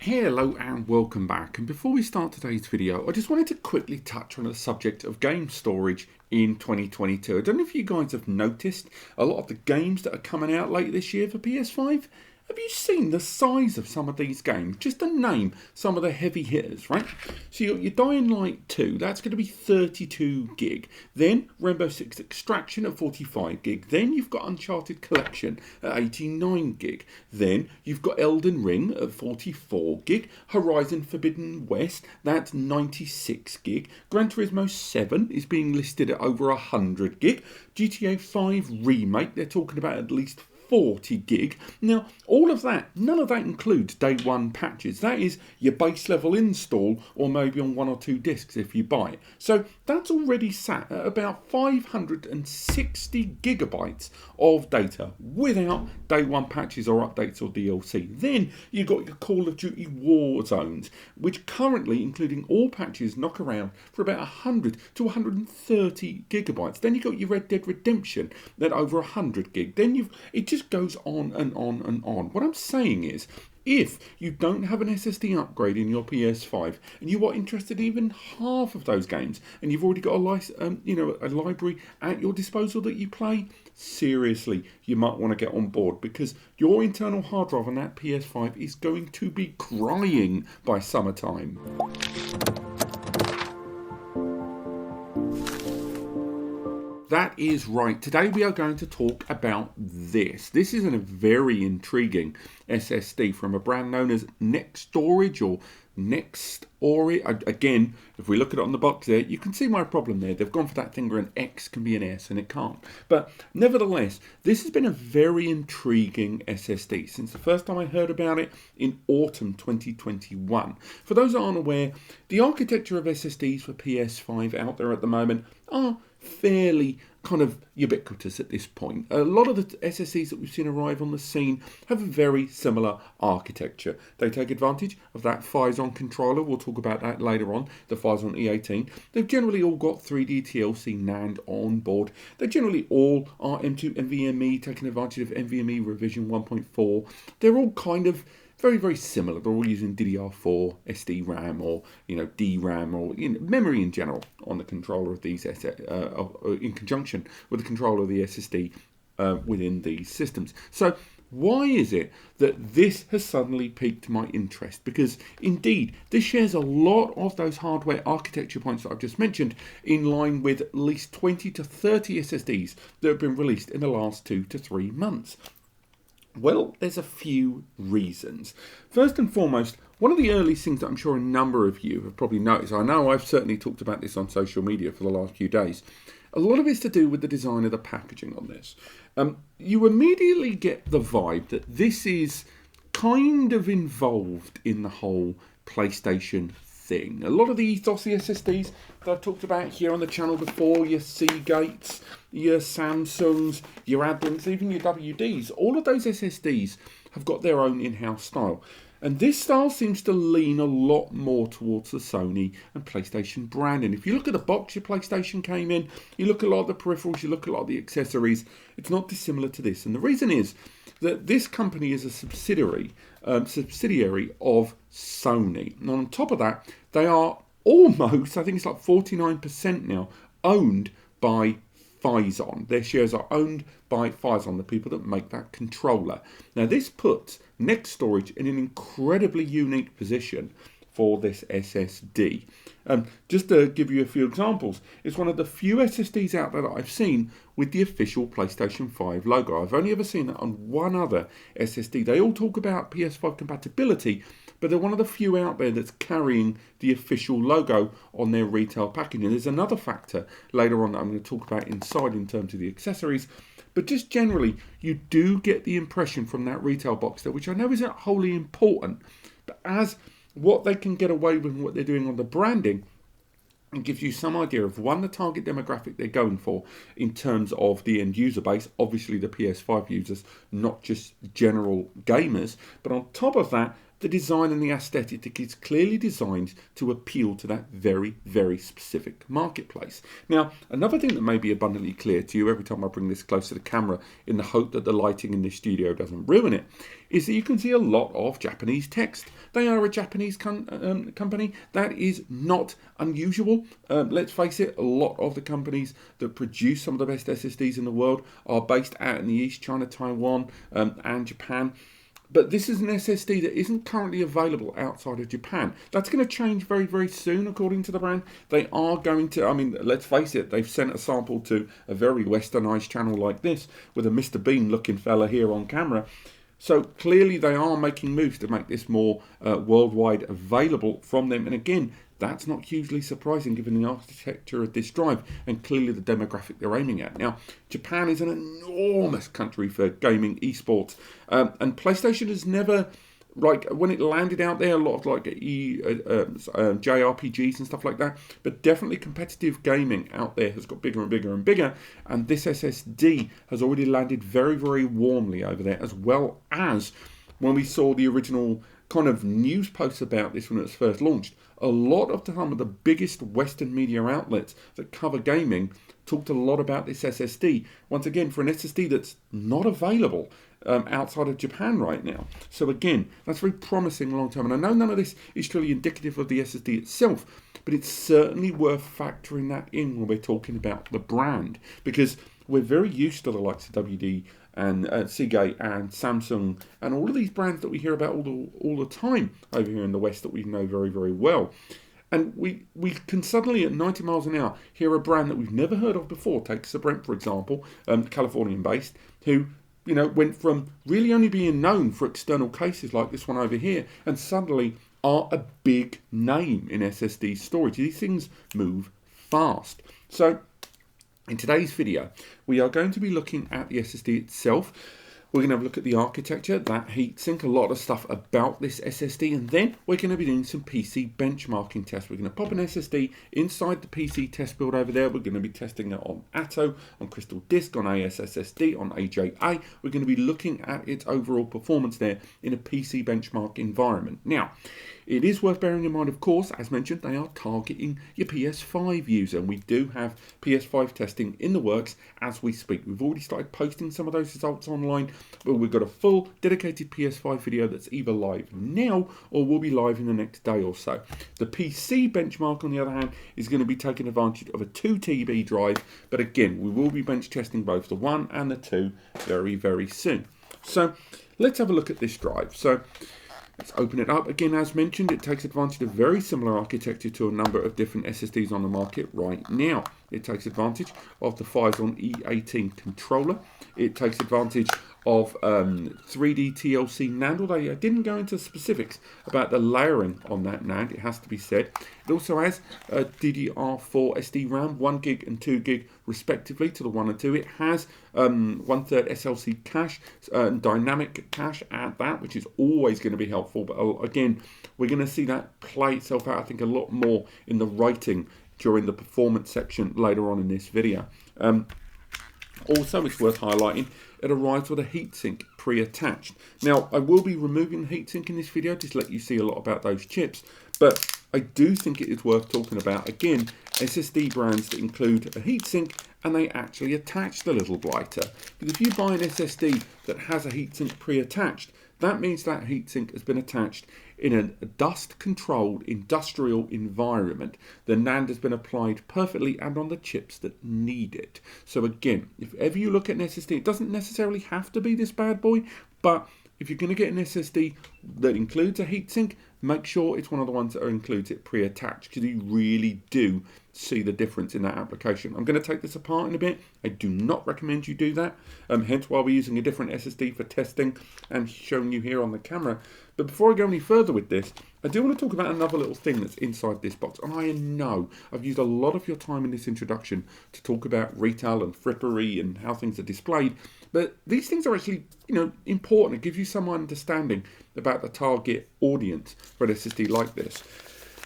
Hello and welcome back, and before we start today's video I just wanted to quickly touch on the subject of game storage in 2022. I don't know if you guys have noticed a lot of the games that are coming out late this year for PS5. Have you seen the size of some of these games? Just to name some of the heavy hitters, right? So you're Dying Light 2, that's going to be 32 gig. Then Rainbow Six Extraction at 45 gig. Then you've got Uncharted Collection at 89 gig. Then you've got Elden Ring at 44 gig. Horizon Forbidden West, that's 96 gig. Gran Turismo 7 is being listed at over 100 gig. GTA 5 Remake, they're talking about at least 40 gig. Now, all of that, none of that includes day one patches. That is your base level install, or maybe on one or two discs if you buy it. So that's already sat at about 560 gigabytes of data without day one patches or updates or DLC. Then you've got your Call of Duty War Zones, which currently, including all patches, knock around for about 100 to 130 gigabytes. Then you've got your Red Dead Redemption at over 100 gig. Then it just goes on and on and on. What I'm saying is, if you don't have an SSD upgrade in your PS5 and you are interested in even half of those games, and you've already got a library at your disposal that you play, seriously, you might want to get on board, because your internal hard drive on that PS5 is going to be crying by summertime. That is right. Today we are going to talk about this. This is a very intriguing SSD from a brand known as Nextorage or Nextorage. Again, if we look at it on the box there, you can see my problem there. They've gone for that thing where an X can be an S and it can't. But nevertheless, this has been a very intriguing SSD since the first time I heard about it in autumn 2021. For those that aren't aware, the architecture of SSDs for PS5 out there at the moment are fairly kind of ubiquitous at this point. A lot of the SSDs that we've seen arrive on the scene have a very similar architecture. They take advantage of that Phison controller. We'll talk about that later on, the Phison E18. They've generally all got 3D TLC NAND on board. They generally all are M2 NVMe, taking advantage of NVMe revision 1.4. They're all kind of very, very similar. They're all using DDR4, SD RAM, or DRAM, or memory in general on the controller of these in conjunction with the controller of the SSD within these systems. So why is it that this has suddenly piqued my interest? Because indeed, this shares a lot of those hardware architecture points that I've just mentioned, in line with at least 20 to 30 SSDs that have been released in the last 2 to 3 months. Well, there's a few reasons. First and foremost, one of the earliest things that I'm sure a number of you have probably noticed, I know I've certainly talked about this on social media for the last few days, a lot of it's to do with the design of the packaging on this. You immediately get the vibe that this is kind of involved in the whole PlayStation thing. A lot of the Atos SSDs that I've talked about here on the channel before, your Seagates, your Samsungs, your Adams, even your WDs, all of those SSDs have got their own in-house style. And this style seems to lean a lot more towards the Sony and PlayStation brand. And if you look at the box your PlayStation came in, you look at a lot of the peripherals, you look at a lot of the accessories, it's not dissimilar to this. And the reason is that this company is a subsidiary of Sony. And on top of that, they are almost, I think it's like 49% now, owned by Phison. Their shares are owned by Phison, the people that make that controller. Now this puts Nextorage in an incredibly unique position for this SSD. Just to give you a few examples, it's one of the few SSDs out there that I've seen with the official PlayStation 5 logo. I've only ever seen that on one other SSD. They all talk about PS5 compatibility, but they're one of the few out there that's carrying the official logo on their retail packaging. There's another factor later on that I'm going to talk about inside in terms of the accessories, but just generally, you do get the impression from that retail box there, which I know isn't wholly important, but as what they can get away with and what they're doing on the branding, it gives you some idea of, one, the target demographic they're going for in terms of the end user base, obviously the PS5 users, not just general gamers, but on top of that, the design and the aesthetic is clearly designed to appeal to that very, very specific marketplace. Now, another thing that may be abundantly clear to you every time I bring this close to the camera in the hope that the lighting in this studio doesn't ruin it, is that you can see a lot of Japanese text. They are a Japanese company. That is not unusual. Let's face it, a lot of the companies that produce some of the best SSDs in the world are based out in the East, China, Taiwan, and Japan. But this is an SSD that isn't currently available outside of Japan. That's going to change very, very soon, according to the brand. They are going to, I mean, let's face it, they've sent a sample to a very westernized channel like this with a Mr. Bean looking fella here on camera. So clearly they are making moves to make this more worldwide available from them. And again, that's not hugely surprising given the architecture of this drive and clearly the demographic they're aiming at. Now, Japan is an enormous country for gaming esports, and PlayStation has never, like, when it landed out there, a lot of like JRPGs and stuff like that, but definitely competitive gaming out there has got bigger and bigger and bigger, and this SSD has already landed very, very warmly over there, as well as when we saw the original kind of news posts about this when it was first launched. A lot of some of the biggest Western media outlets that cover gaming talked a lot about this SSD. Once again, for an SSD that's not available outside of Japan right now. So again, that's very promising long term. And I know none of this is truly indicative of the SSD itself, but it's certainly worth factoring that in when we're talking about the brand, because we're very used to the likes of WD and Seagate and Samsung and all of these brands that we hear about all the time over here in the West that we know very, very well. And we can suddenly at 90 miles an hour hear a brand that we've never heard of before, take Brand for example, Californian based, who, you know, went from really only being known for external cases like this one over here and suddenly are a big name in SSD storage. These things move fast. So in today's video, we are going to be looking at the SSD itself. We're going to have a look at the architecture, that heatsink, a lot of stuff about this SSD, and then we're going to be doing some PC benchmarking tests. We're going to pop an SSD inside the PC test build over there. We're going to be testing it on Atos, on Crystal Disk, on ASSD, on AJA. We're going to be looking at its overall performance there in a PC benchmark environment. Now, it is worth bearing in mind, of course, as mentioned, they are targeting your PS5 user, and we do have PS5 testing in the works as we speak. We've already started posting some of those results online, but we've got a full dedicated PS5 video that's either live now or will be live in the next day or so. The PC benchmark, on the other hand, is going to be taking advantage of a 2 TB drive, but again, we will be bench testing both the 1 and the 2 very, very soon. So let's have a look at this drive. So let's open it up. Again, as mentioned, it takes advantage of very similar architecture to a number of different SSDs on the market right now. It takes advantage of the Phison E18 controller. It takes advantage of 3D TLC NAND, although I didn't go into specifics about the layering on that NAND, it has to be said. It also has DDR4 SD RAM, 1GB and 2GB respectively to the 1 and 2. It has 1/3 SLC cache, dynamic cache at that, which is always going to be helpful. But again, we're going to see that play itself out, I think, a lot more in the writing during the performance section later on in this video. Also, it's worth highlighting, it arrives with a heatsink pre-attached. Now, I will be removing the heatsink in this video just to let you see a lot about those chips, but I do think it is worth talking about, again, SSD brands that include a heatsink and they actually attach the little blighter. Because if you buy an SSD that has a heatsink pre-attached, that means that heatsink has been attached in a dust-controlled industrial environment. The NAND has been applied perfectly and on the chips that need it. So again, if ever you look at an SSD, it doesn't necessarily have to be this bad boy, but if you're going to get an SSD that includes a heatsink, make sure it's one of the ones that includes it pre-attached, because you really do see the difference in that application. I'm going to take this apart in a bit. I do not recommend you do that, hence why we're using a different SSD for testing and showing you here on the camera. But before I go any further with this, I do want to talk about another little thing that's inside this box. And I know I've used a lot of your time in this introduction to talk about retail and frippery and how things are displayed, but these things are actually, you know, important. It gives you some understanding about the target audience for an SSD like this.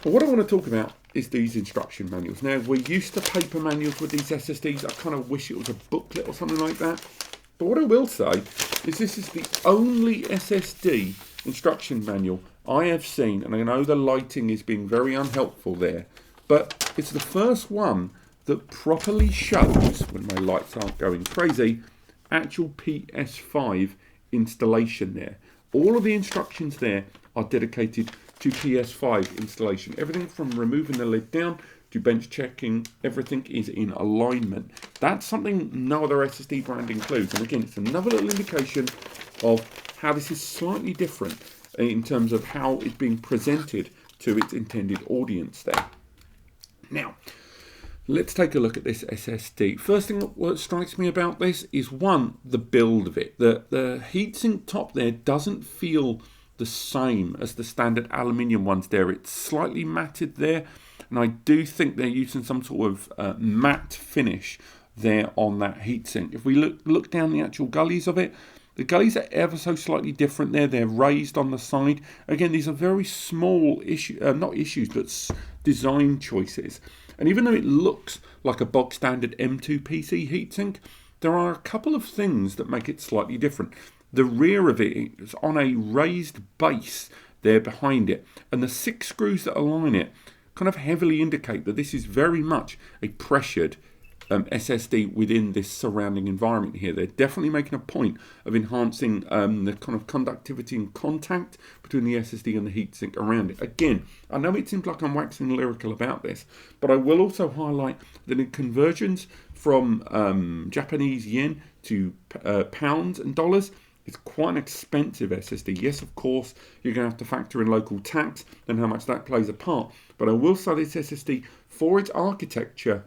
But what I want to talk about is these instruction manuals. Now, we're used to paper manuals with these SSDs. I kind of wish it was a booklet or something like that. But what I will say is this is the only SSD instruction manual I have seen, and I know the lighting is being very unhelpful there, but it's the first one that properly shows, when my lights aren't going crazy, actual PS5 installation there. All of the instructions there are dedicated to PS5 installation. Everything from removing the lid down to bench checking, everything is in alignment. That's something no other SSD brand includes. And again, it's another little indication of how this is slightly different in terms of how it's being presented to its intended audience there. Now, let's take a look at this SSD. First thing that strikes me about this is, one, the build of it. The heatsink top there doesn't feel the same as the standard aluminium ones there. It's slightly matted there, and I do think they're using some sort of matte finish there on that heatsink. If we look down the actual gullies of it, the gullies are ever so slightly different there. They're raised on the side. Again, these are very small design choices. And even though it looks like a bog standard M2 PC heatsink, there are a couple of things that make it slightly different. The rear of it is on a raised base there behind it, and the 6 screws that align it kind of heavily indicate that this is very much a pressured SSD within this surrounding environment here. They're definitely making a point of enhancing the kind of conductivity and contact between the SSD and the heatsink around it. Again, I know it seems like I'm waxing lyrical about this, but I will also highlight that in conversions from Japanese yen to pounds and dollars, it's quite an expensive SSD. Yes, of course, you're going to have to factor in local tax and how much that plays a part. But I will say this SSD, for its architecture,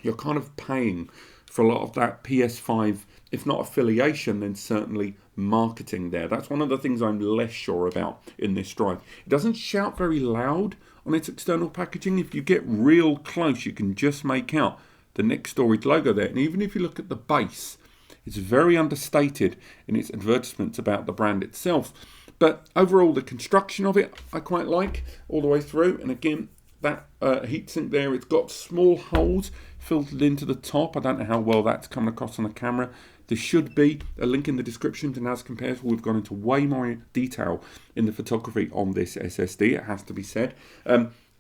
you're kind of paying for a lot of that PS5, if not affiliation, then certainly marketing there. That's one of the things I'm less sure about in this drive. It doesn't shout very loud on its external packaging. If you get real close, you can just make out the Nextorage logo there. And even if you look at the base, it's very understated in its advertisements about the brand itself. But overall, the construction of it, I quite like all the way through. And again, that heatsink there, it's got small holes filtered into the top. I don't know how well that's coming across on the camera. There should be a link in the description to as compares. We've gone into way more detail in the photography on this SSD, it has to be said.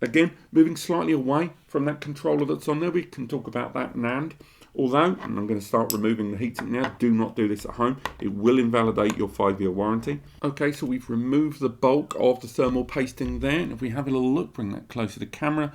Again, moving slightly away from that controller that's on there, we can talk about that NAND. Although, and I'm going to start removing the heatsink now, do not do this at home. It will invalidate your 5-year warranty. Okay, so we've removed the bulk of the thermal pasting there. And if we have a little look, bring that closer to the camera,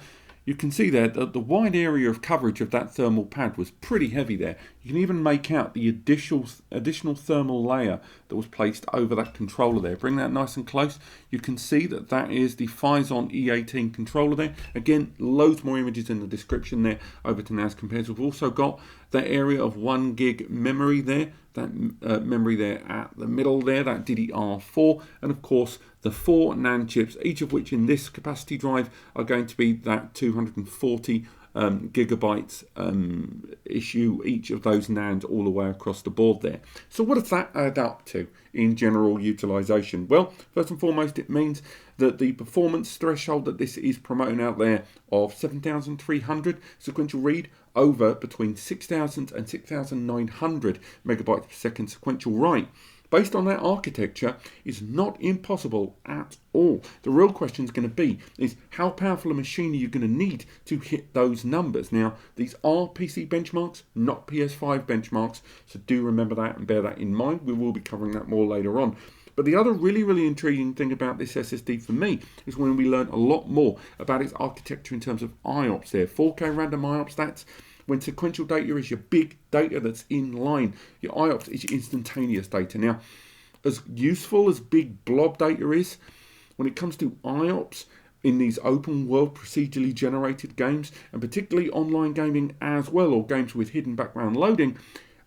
you can see there that the wide area of coverage of that thermal pad was pretty heavy there. You can even make out the additional thermal layer that was placed over that controller there. Bring that nice and close. You can see that that is the Phison E18 controller there. Again, loads more images in the description there over to as compares. We've also got that area of 1 gig memory there. That memory there at the middle there, that DDR4, and of course the 4 NAND chips, each of which in this capacity drive are going to be that 240 gigabytes issue, each of those NAND all the way across the board there. So what does that add up to in general utilization? Well, first and foremost, it means that the performance threshold that this is promoting out there of 7,300 sequential read over between 6,000 and 6,900 megabytes per second sequential write, based on that architecture, is not impossible at all. The real question is going to be is how powerful a machine are you going to need to hit those numbers? Now, these are PC benchmarks, not PS5 benchmarks, so do remember that and bear that in mind. We will be covering that more later on. But the other really intriguing thing about this SSD for me is when we learn a lot more about its architecture in terms of IOPS there. 4K random IOPS, that's when sequential data is your big data that's in line. Your IOPS is your instantaneous data. Now, as useful as big blob data is, when it comes to IOPS in these open world procedurally generated games, and particularly online gaming as well, or games with hidden background loading,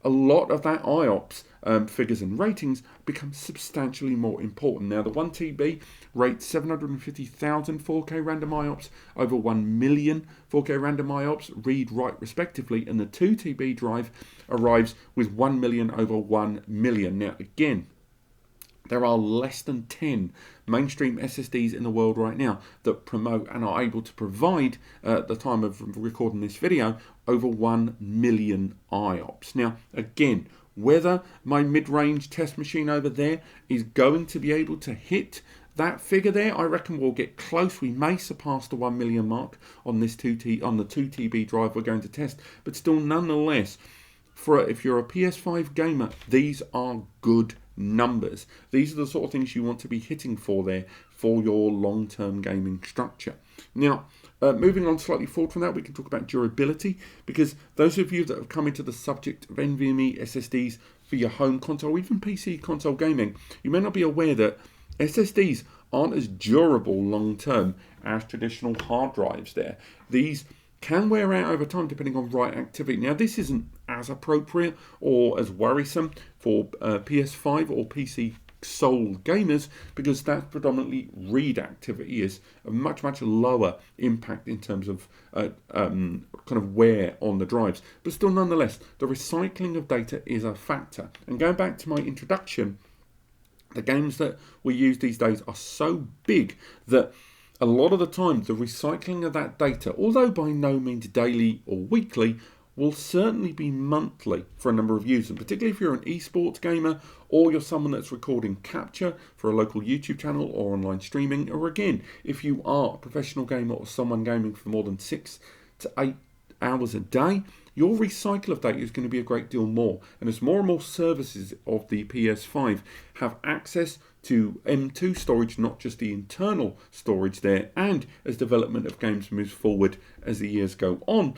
a lot of that IOPS figures and ratings become substantially more important. Now, the 1TB rates 750,000 4K random IOPS over 1 million 4K random IOPS, read, write respectively, and the 2TB drive arrives with 1 million over 1 million. Now, again, there are less than 10 mainstream SSDs in the world right now that promote and are able to provide, at the time of recording this video, over 1 million IOPS. Now, again, whether my mid-range test machine over there is going to be able to hit That figure there, I reckon we'll get close. We may surpass the 1 million mark on this on the 2TB drive we're going to test, but still nonetheless, if you're a PS5 gamer, these are good numbers. These are the sort of things you want to be hitting for there for your long-term gaming structure. Now, moving on slightly forward from that, we can talk about durability, because those of you that have come into the subject of NVMe SSDs for your home console, even PC console gaming, you may not be aware that SSDs aren't as durable long-term as traditional hard drives there. These can wear out over time depending on write activity. Now, this isn't as appropriate or as worrisome for PS5 or PC sole gamers, because that predominantly read activity is a much lower impact in terms of kind of wear on the drives. But still, nonetheless, the recycling of data is a factor. And going back to my introduction, the games that we use these days are so big that a lot of the time the recycling of that data, although by no means daily or weekly, will certainly be monthly for a number of users, particularly if you're an eSports gamer or you're someone that's recording capture for a local YouTube channel or online streaming, or again, if you are a professional gamer or someone gaming for more than 6 to 8 hours a day, your recycle of data is going to be a great deal more. And as more and more services of the PS5 have access to M2 storage, not just the internal storage there, and as development of games moves forward as the years go on,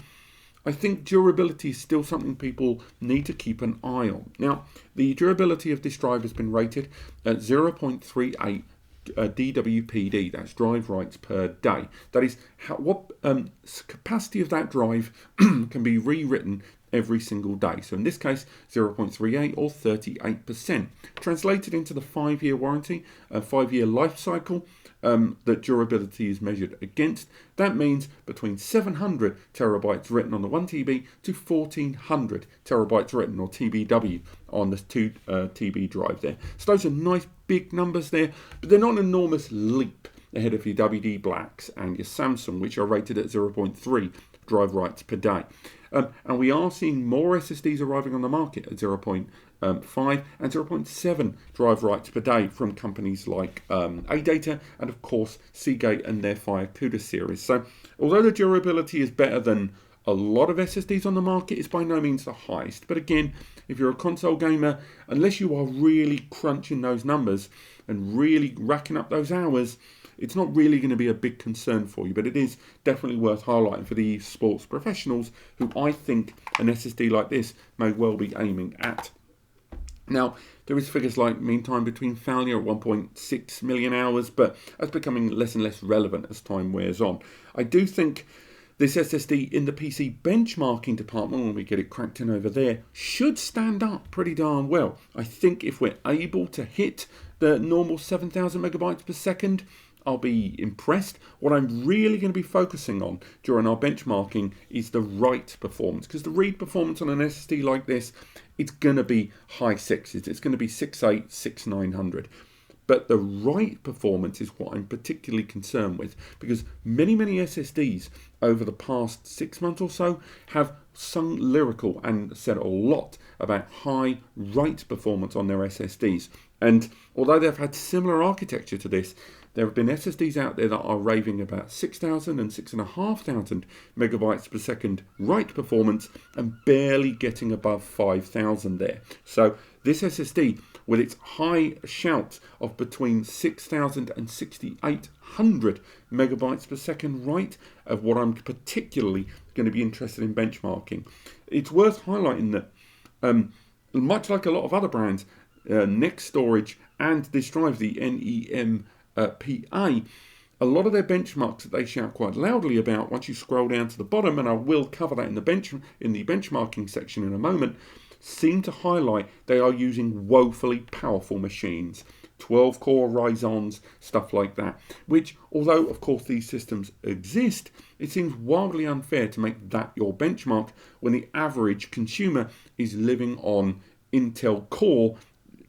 I think durability is still something people need to keep an eye on. Now, the durability of this drive has been rated at 0.38 DWPD, that's drive writes per day. That is what capacity of that drive can be rewritten every single day. So in this case, 0.38 or 38%. Translated into the 5-year warranty, 5-year life cycle that durability is measured against, that means between 700 terabytes written on the 1TB to 1400 terabytes written, or TBW, on the 2TB drive there. So those are nice big numbers there, but they're not an enormous leap ahead of your WD Blacks and your Samsung, which are rated at 0.3 drive writes per day. And we are seeing more SSDs arriving on the market at 0.5 and 0.7 drive writes per day from companies like AData and, of course, Seagate and their Firecuda series. So although the durability is better than a lot of SSDs on the market, it's by no means the highest. But again, if you're a console gamer, unless you are really crunching those numbers and really racking up those hours, it's not really going to be a big concern for you. But it is definitely worth highlighting for the sports professionals who I think an SSD like this may well be aiming at. Now, there is figures like mean time between failure at 1.6 million hours, but that's becoming less and less relevant as time wears on. I do think this SSD in the PC benchmarking department, when we get it cracked in over there, should stand up pretty darn well. I think if we're able to hit the normal 7,000 megabytes per second, I'll be impressed. What I'm really going to be focusing on during our benchmarking is the write performance, because the read performance on an SSD like this, it's going to be high sixes. It's going to be 6.8, 6.900. But the write performance is what I'm particularly concerned with, because many SSDs over the past 6 months or so have sung lyrical and said a lot about high write performance on their SSDs. And although they've had similar architecture to this, there have been SSDs out there that are raving about 6,000 and 6,500 megabytes per second write performance and barely getting above 5,000 there. So this SSD, with its high shout of between 6,000 and 6,800 megabytes per second write, of what I'm particularly going to be interested in benchmarking. It's worth highlighting that, much like a lot of other brands, Nextorage and this drive, the NEM-PA, a lot of their benchmarks that they shout quite loudly about, once you scroll down to the bottom, and I will cover that in the benchmarking section in a moment, seem to highlight they are using woefully powerful machines. 12-core Ryzens, stuff like that, which, although of course these systems exist, it seems wildly unfair to make that your benchmark when the average consumer is living on Intel Core,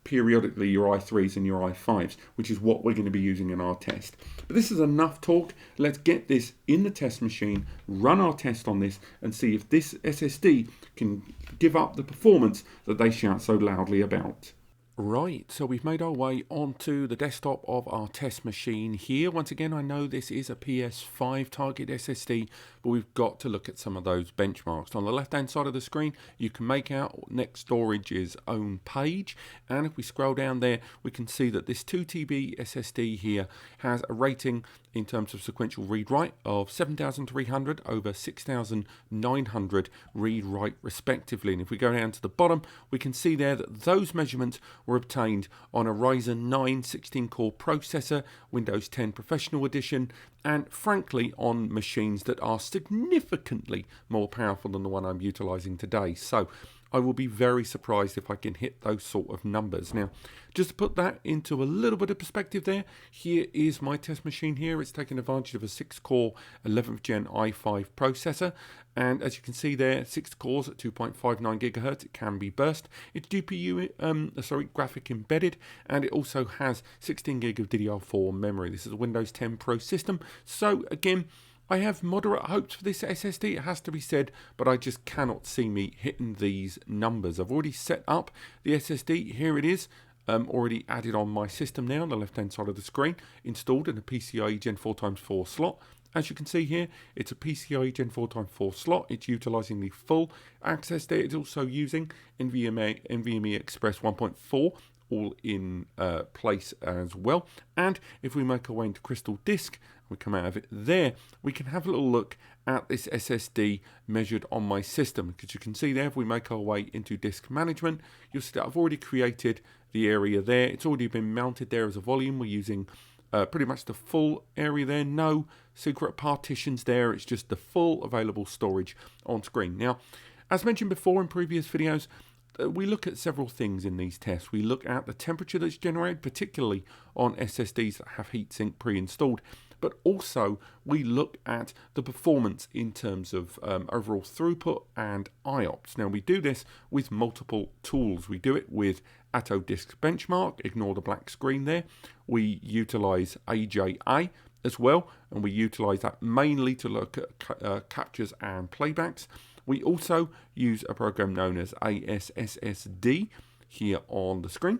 periodically your i3s and your i5s, which is what we're going to be using in our test. But this is enough talk. Let's get this in the test machine, run our test on this, and see if this SSD can give up the performance that they shout so loudly about. Right, so we've made our way onto the desktop of our test machine here. Once again, I know this is a PS5 target SSD, but we've got to look at some of those benchmarks. On the left-hand side of the screen, you can make out Nextorage's own page, and if we scroll down there, we can see that this 2TB SSD here has a rating in terms of sequential read-write of 7,300 over 6,900 read-write respectively. And if we go down to the bottom, we can see there that those measurements were obtained on a Ryzen 9 16-core processor, Windows 10 Professional Edition, and frankly on machines that are significantly more powerful than the one I'm utilizing today. So I will be very surprised if I can hit those sort of numbers. Now, just to put that into a little bit of perspective there, here is my test machine here. It's taking advantage of a 6-core 11th gen i5 processor. And as you can see there, 6 cores at 2.59 gigahertz. It can be burst. It's GPU, graphic embedded, and it also has 16 gig of DDR4 memory. This is a Windows 10 Pro system. So again, I have moderate hopes for this SSD, it has to be said, but I just cannot see me hitting these numbers. I've already set up the SSD. Here it is, already added on my system now on the left-hand side of the screen, installed in a PCIe Gen 4x4 slot. As you can see here, it's a PCIe Gen 4x4 slot. It's utilizing the full access there. It's also using NVMe Express 1.4. all in place as well. And if we make our way into Crystal Disk, we come out of it there, we can have a little look at this SSD measured on my system. Because you can see there, if we make our way into disk management, you'll see that I've already created the area there. It's already been mounted there as a volume. We're using pretty much the full area there, no secret partitions there, it's just the full available storage on screen. Now, as mentioned before in previous videos, we look at several things in these tests. We look at the temperature that's generated, particularly on SSDs that have heatsink pre-installed, but also we look at the performance in terms of overall throughput and IOPS. Now we do this with multiple tools. We do it with Atos Benchmark, ignore the black screen there. We utilize AJA as well, and we utilize that mainly to look at captures and playbacks. We also use a program known as SSD here on the screen.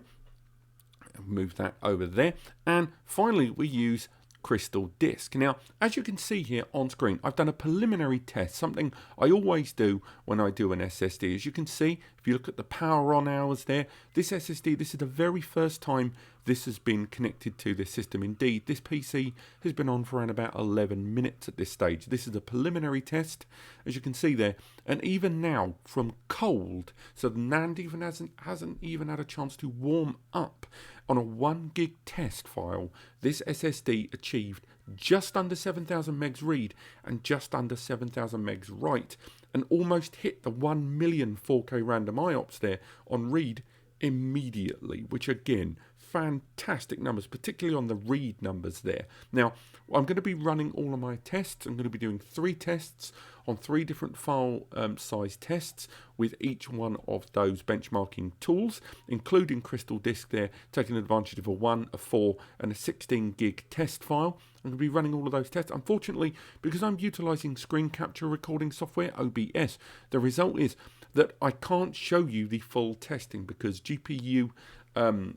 Move that over there. And finally, we use Crystal Disk. Now, as you can see here on screen, I've done a preliminary test, something I always do when I do an SSD. As you can see, if you look at the power on hours there, this SSD, this is the very first time this has been connected to this system. Indeed, this PC has been on for around about 11 minutes at this stage. This is a preliminary test, as you can see there, and even now, from cold, so the NAND even hasn't even had a chance to warm up, on a 1 gig test file, this SSD achieved just under 7,000 megs read and just under 7,000 megs write, and almost hit the 1 million 4K random IOPS there on read immediately, which again, fantastic numbers, particularly on the read numbers there. Now, I'm going to be running all of my tests. I'm going to be doing 3 tests on 3 different file size tests with each one of those benchmarking tools, including Crystal Disk there, taking advantage of a 1, a 4 and a 16 gig test file. I'm going to be running all of those tests. Unfortunately, because I'm utilizing screen capture recording software, OBS, the result is that I can't show you the full testing because GPU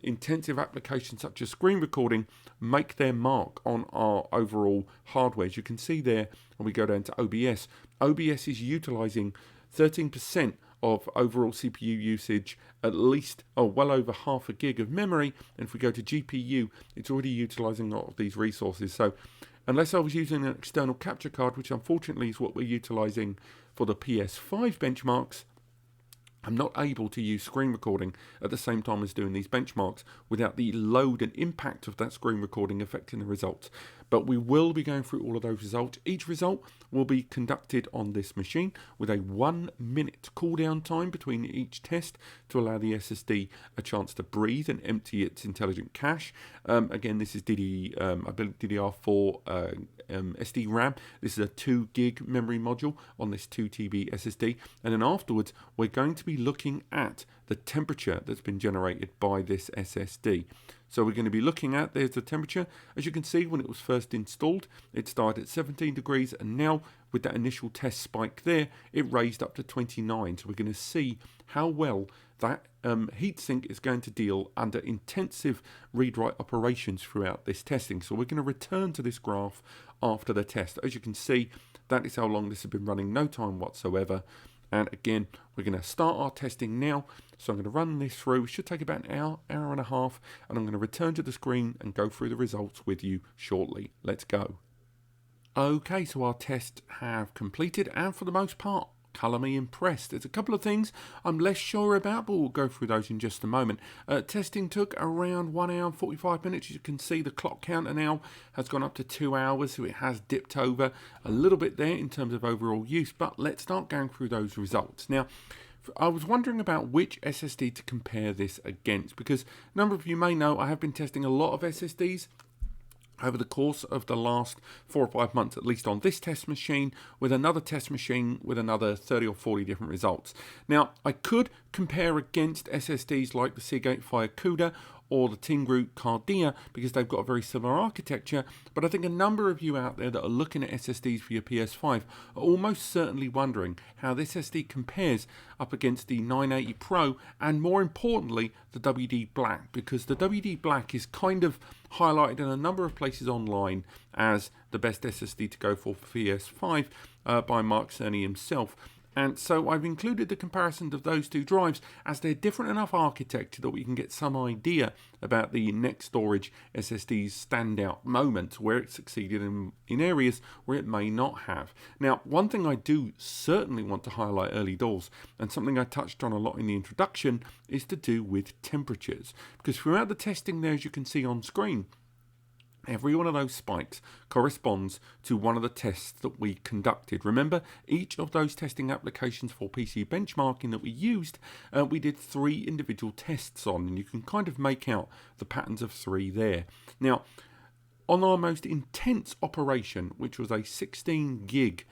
intensive applications such as screen recording make their mark on our overall hardware. As you can see there, when we go down to OBS, OBS is utilizing 13% of overall CPU usage, at least well over half a gig of memory, and if we go to GPU, it's already utilizing a lot of these resources. So unless I was using an external capture card, which unfortunately is what we're utilizing for the PS5 benchmarks, I'm not able to use screen recording at the same time as doing these benchmarks without the load and impact of that screen recording affecting the results. But we will be going through all of those results. Each result will be conducted on this machine with a 1 minute cooldown time between each test to allow the SSD a chance to breathe and empty its intelligent cache. Again, this is DDR4 SD RAM. This is a 2 gig memory module on this 2TB SSD. And then afterwards, we're going to be looking at the temperature that's been generated by this SSD. So we're going to be looking at, there's the temperature. As you can see, when it was first installed, it started at 17 degrees, and now with that initial test spike there, it raised up to 29. So we're going to see how well that heatsink is going to deal under intensive read-write operations throughout this testing. So we're going to return to this graph after the test. As you can see, that is how long this has been running, no time whatsoever. And again, we're going to start our testing now. So I'm going to run this through. It should take about an hour, hour and a half, and I'm going to return to the screen and go through the results with you shortly. Let's go. Okay, so our tests have completed, and for the most part, colour me impressed. There's a couple of things I'm less sure about, but we'll go through those in just a moment. Testing took around 1 hour and 45 minutes. As you can see, the clock counter now has gone up to 2 hours, so it has dipped over a little bit there in terms of overall use. But let's start going through those results. Now, I was wondering about which SSD to compare this against, because a number of you may know I have been testing a lot of SSDs over the course of the last 4 or 5 months, at least on this test machine, with another test machine with another 30 or 40 different results. Now, I could compare against SSDs like the Seagate FireCuda or the Team Group Corporation because they've got a very similar architecture, but I think a number of you out there that are looking at SSDs for your PS5 are almost certainly wondering how this SSD compares up against the 980 Pro and, more importantly, the WD Black, because the WD Black is kind of highlighted in a number of places online as the best SSD to go for PS5 by Mark Cerny himself. And so I've included the comparison of those two drives as they're different enough architecture that we can get some idea about the Nextorage SSD's standout moments, where it succeeded in areas where it may not have. Now, one thing I do certainly want to highlight early doors, and something I touched on a lot in the introduction, is to do with temperatures. Because throughout the testing there, as you can see on screen, every one of those spikes corresponds to one of the tests that we conducted. Remember, each of those testing applications for PC benchmarking that we used, we did 3 individual tests on, and you can kind of make out the patterns of 3 there. Now, on our most intense operation, which was a 16 gig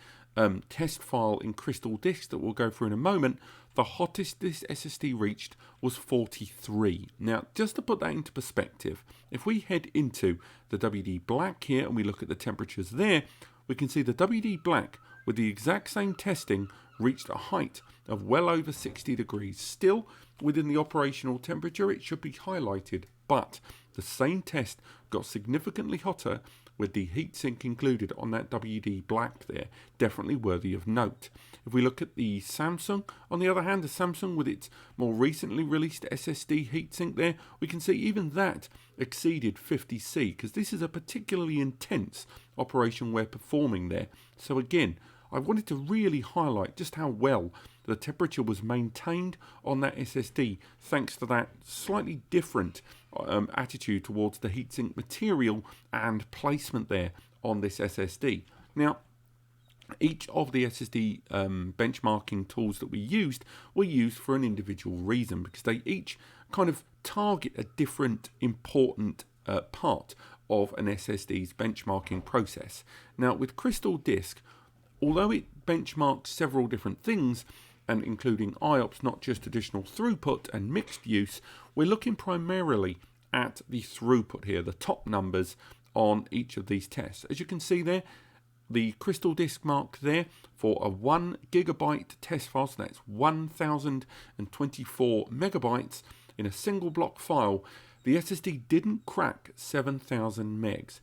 test file in crystal disk that we'll go through in a moment, the hottest this SSD reached was 43. Now, just to put that into perspective, if we head into the WD Black here and we look at the temperatures there, we can see the WD Black with the exact same testing reached a height of well over 60 degrees. Still within the operational temperature, it should be highlighted, but the same test got significantly hotter with the heatsink included on that WD Black there. Definitely worthy of note. If we look at the Samsung, on the other hand, the Samsung with its more recently released SSD heatsink there, we can see even that exceeded 50C, because this is a particularly intense operation we're performing there. So again, I wanted to really highlight just how well the temperature was maintained on that SSD, thanks to that slightly different attitude towards the heatsink material and placement there on this SSD. Now, each of the SSD benchmarking tools that we used were used for an individual reason, because they each kind of target a different important part of an SSD's benchmarking process. Now, with Crystal Disk, although it benchmarks several different things, and including IOPS, not just additional throughput and mixed use, we're looking primarily at the throughput here, the top numbers on each of these tests. As you can see there, the Crystal Disk mark there for a 1 gigabyte test file, so that's 1024 megabytes in a single block file. The SSD didn't crack 7,000 megs.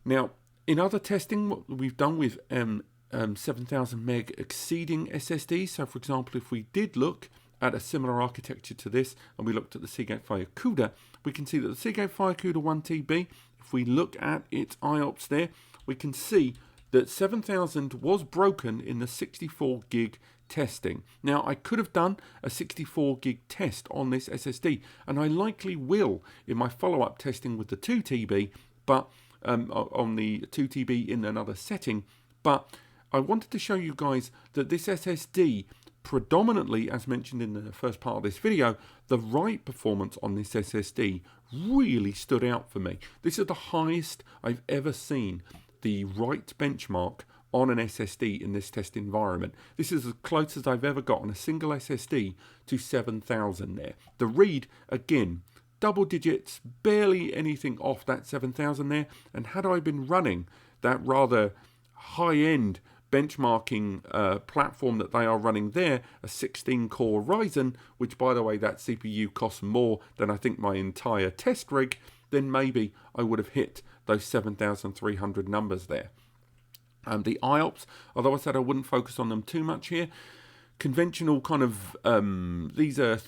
Now, in other testing, what we've done with 7,000 meg exceeding SSDs, so for example, if we did look at a similar architecture to this, and we looked at the Seagate FireCuda, we can see that the Seagate FireCuda 1TB, if we look at its IOPS there, we can see that 7,000 was broken in the 64 gig testing. Now, I could have done a 64 gig test on this SSD, and I likely will in my follow-up testing with the 2TB, but on the 2TB in another setting. But I wanted to show you guys that this SSD, predominantly, as mentioned in the first part of this video, the write performance on this SSD really stood out for me. This is the highest I've ever seen the write benchmark on an SSD in this test environment. This is as close as I've ever got on a single SSD to 7,000 there. The read, again, double digits, barely anything off that 7,000 there. And had I been running that rather high-end benchmarking platform that they are running there, a 16-core Ryzen, which, by the way, that CPU costs more than I think my entire test rig, then maybe I would have hit those 7,300 numbers there. The IOPS, although I said I wouldn't focus on them too much here, conventional kind of, these are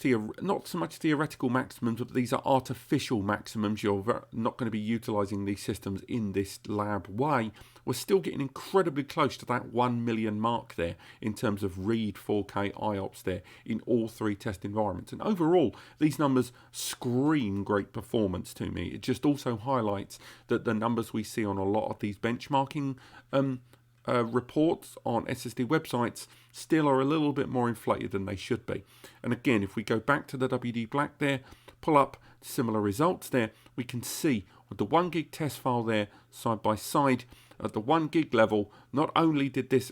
not so much theoretical maximums, but these are artificial maximums. You're not going to be utilizing these systems in this lab way. We're still getting incredibly close to that 1 million mark there in terms of read 4K IOPS there in all three test environments. And overall, these numbers scream great performance to me. It just also highlights that the numbers we see on a lot of these benchmarking reports on SSD websites still are a little bit more inflated than they should be. And again, if we go back to the WD Black there, pull up similar results there, we can see with the 1 gig test file there side by side at the 1 gig level, not only did this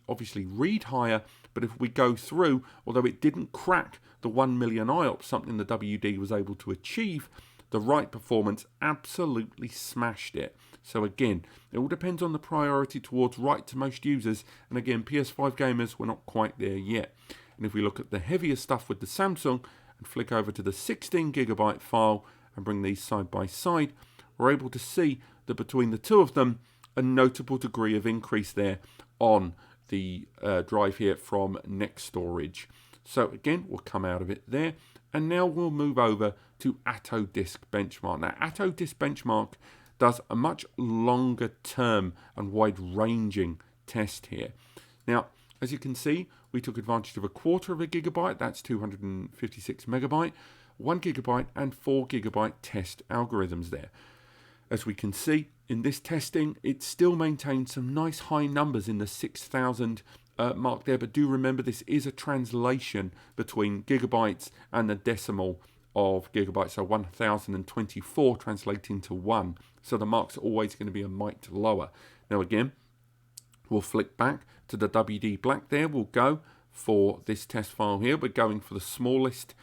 obviously read higher, but if we go through, although it didn't crack the 1 million IOPS, something the WD was able to achieve, the write performance absolutely smashed it. So again, it all depends on the priority towards write to most users. And again, PS5 gamers, we're not quite there yet. And if we look at the heavier stuff with the Samsung and flick over to the 16 gigabyte file and bring these side by side, we're able to see that between the two of them, a notable degree of increase there on the drive here from Nextorage. So again, we'll come out of it there. And now we'll move over to Atos Benchmark. Now, Atos Benchmark does a much longer term and wide-ranging test here. Now, as you can see, we took advantage of 1/4 of a gigabyte, that's 256 megabyte, 1 gigabyte and 4 gigabyte test algorithms there. As we can see, in this testing, it still maintains some nice high numbers in the 6,000 mark there, but do remember this is a translation between gigabytes and the decimal of gigabytes, so 1024 translating to 1, so the mark's always going to be a mite lower. Now again, we'll flick back to the WD Black there, we'll go for this test file here, we're going for the smallest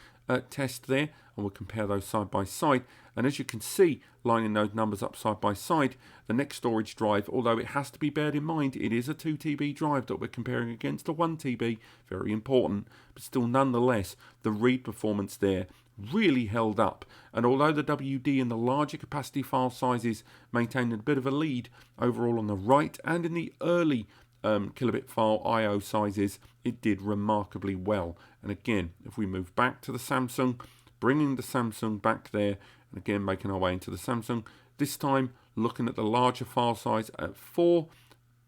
test there, and we'll compare those side by side. And as you can see, lining those numbers up side by side, the Nextorage drive, although it has to be bared in mind, it is a 2 TB drive that we're comparing against a 1 TB, very important, but still nonetheless, the read performance there really held up. And although the WD in the larger capacity file sizes maintained a bit of a lead overall on the write and in the early kilobit file IO sizes, it did remarkably well. And again, if we move back to the Samsung, bringing the Samsung back there, and again making our way into the Samsung, this time looking at the larger file size at 4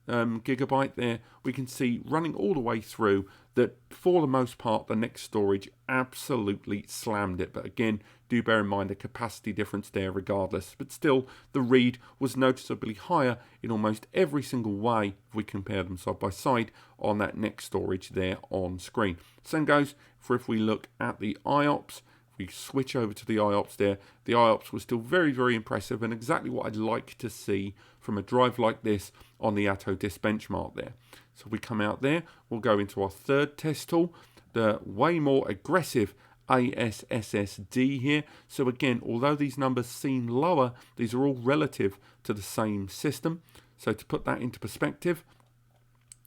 gigabyte there, we can see running all the way through that for the most part the Nextorage absolutely slammed it. But again, do bear in mind the capacity difference there regardless, but still the read was noticeably higher in almost every single way if we compare them side by side on that Nextorage there on screen. Same goes for if we look at the IOPS. We switch over to the IOPS there, the IOPS was still very, very impressive and exactly what I'd like to see from a drive like this on the Atos Benchmark there. So we come out there, we'll go into our third test tool, the way more aggressive AS SSD here. So again, although these numbers seem lower, these are all relative to the same system. So to put that into perspective,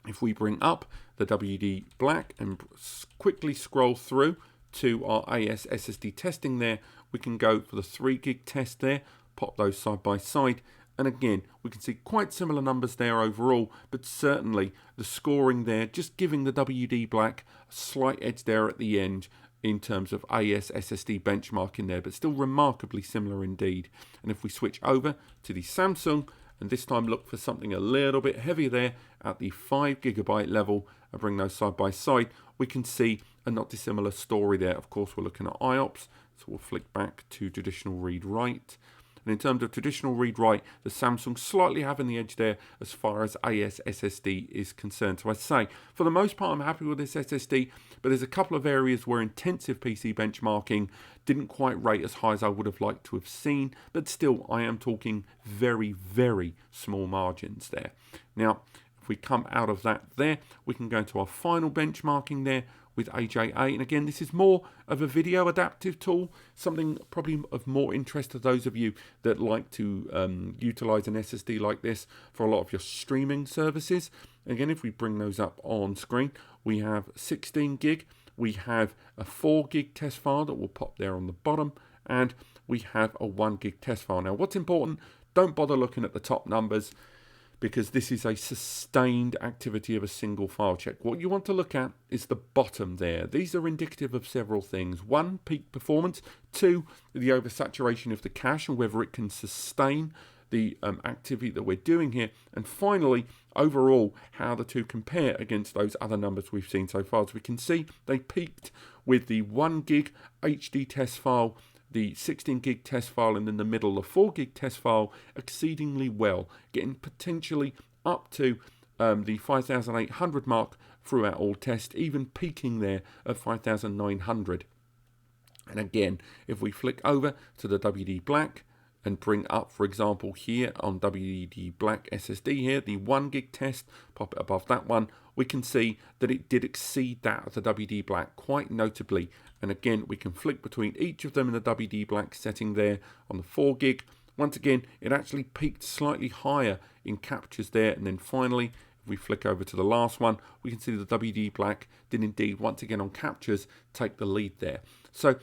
if we bring up the WD Black and quickly scroll through to our AS SSD testing there, we can go for the 3 gig test there, pop those side by side, and again we can see quite similar numbers there overall, but certainly the scoring there just giving the WD Black a slight edge there at the end in terms of AS SSD benchmark in there, but still remarkably similar indeed. And if we switch over to the Samsung and this time look for something a little bit heavier there at the 5 gigabyte level and bring those side by side, we can see a not dissimilar story there. Of course, we're looking at IOPS, so we'll flick back to traditional read-write. And in terms of traditional read-write, the Samsung slightly having the edge there as far as AS SSD is concerned. So I say, for the most part, I'm happy with this SSD, but there's a couple of areas where intensive PC benchmarking didn't quite rate as high as I would have liked to have seen, but still, I am talking very, very small margins there. Now, if we come out of that there, we can go into our final benchmarking there, with AJA. And again, this is more of a video adaptive tool, something probably of more interest to those of you that like to utilize an SSD like this for a lot of your streaming services. Again, if we bring those up on screen, we have 16 gig, we have a 4 gig test file that will pop there on the bottom, and we have a 1 gig test file. Now, what's important, don't bother looking at the top numbers, because this is a sustained activity of a single file check. What you want to look at is the bottom there. These are indicative of several things. 1, peak performance. 2, the oversaturation of the cache and whether it can sustain the activity that we're doing here. And finally, overall, how the two compare against those other numbers we've seen so far. As we can see, they peaked with the 1 gig HD test file, the 16 gig test file, and in the middle, the 4 gig test file exceedingly well, getting potentially up to the 5,800 mark throughout all tests, even peaking there at 5,900. And again, if we flick over to the WD Black and bring up, for example, here on WD Black SSD here, the 1 gig test, pop it above that one, we can see that it did exceed that of the WD Black quite notably. And again, we can flick between each of them in the WD Black setting there on the 4 gig. Once again, it actually peaked slightly higher in captures there. And then finally, if we flick over to the last one, we can see the WD Black did indeed, once again on captures, take the lead there. So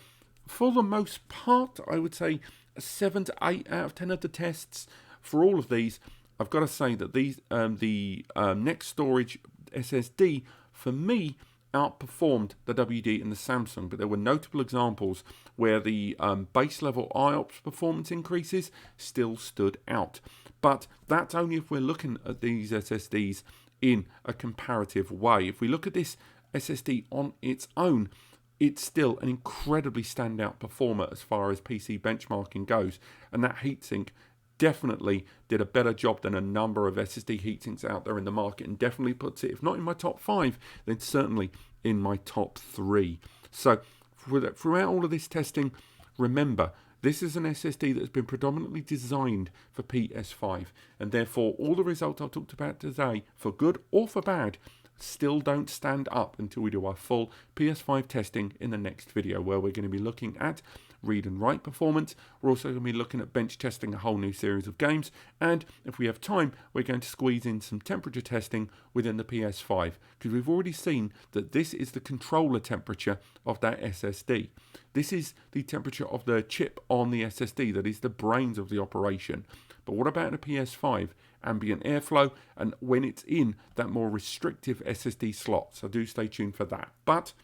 for the most part, I would say 7 to 8 out of 10 of the tests for all of these. I've got to say that these the Nextorage SSD for me outperformed the WD and the Samsung, but there were notable examples where the base level IOPS performance increases still stood out. But that's only if we're looking at these SSDs in a comparative way. If we look at this SSD on its own, it's still an incredibly standout performer as far as PC benchmarking goes, and that heatsink definitely did a better job than a number of SSD heatsinks out there in the market, and definitely puts it, if not in my top 5, then certainly in my top 3. So throughout all of this testing, remember, this is an SSD that's been predominantly designed for PS5, and therefore all the results I've talked about today, for good or for bad, still don't stand up until we do our full PS5 testing in the next video, where we're going to be looking at read and write performance. We're also going to be looking at bench testing a whole new series of games, and if we have time, we're going to squeeze in some temperature testing within the PS5, because we've already seen that this is the controller temperature of that SSD. This is the temperature of the chip on the SSD, that is the brains of the operation. But what about the PS5? Ambient airflow, and when it's in that more restrictive SSD slot. So do stay tuned for that. But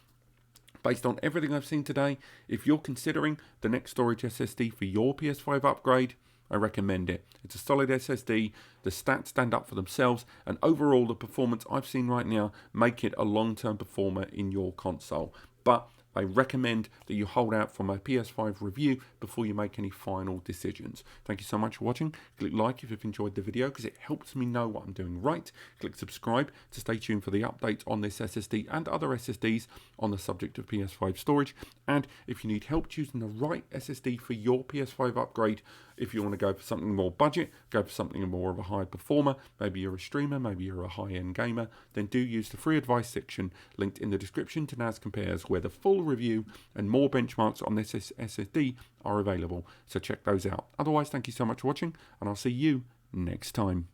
based on everything I've seen today, if you're considering the Nextorage SSD for your PS5 upgrade, I recommend it. It's a solid SSD, the stats stand up for themselves, and overall the performance I've seen right now make it a long-term performer in your console. But I recommend that you hold out for my PS5 review before you make any final decisions. Thank you so much for watching. Click like if you've enjoyed the video, because it helps me know what I'm doing right. Click subscribe to stay tuned for the updates on this SSD and other SSDs on the subject of PS5 storage. And if you need help choosing the right SSD for your PS5 upgrade, if you want to go for something more budget, go for something more of a high performer, maybe you're a streamer, maybe you're a high-end gamer, then do use the free advice section linked in the description to NAS Compares, where the full review and more benchmarks on this SSD are available. So check those out. Otherwise, thank you so much for watching, and I'll see you next time.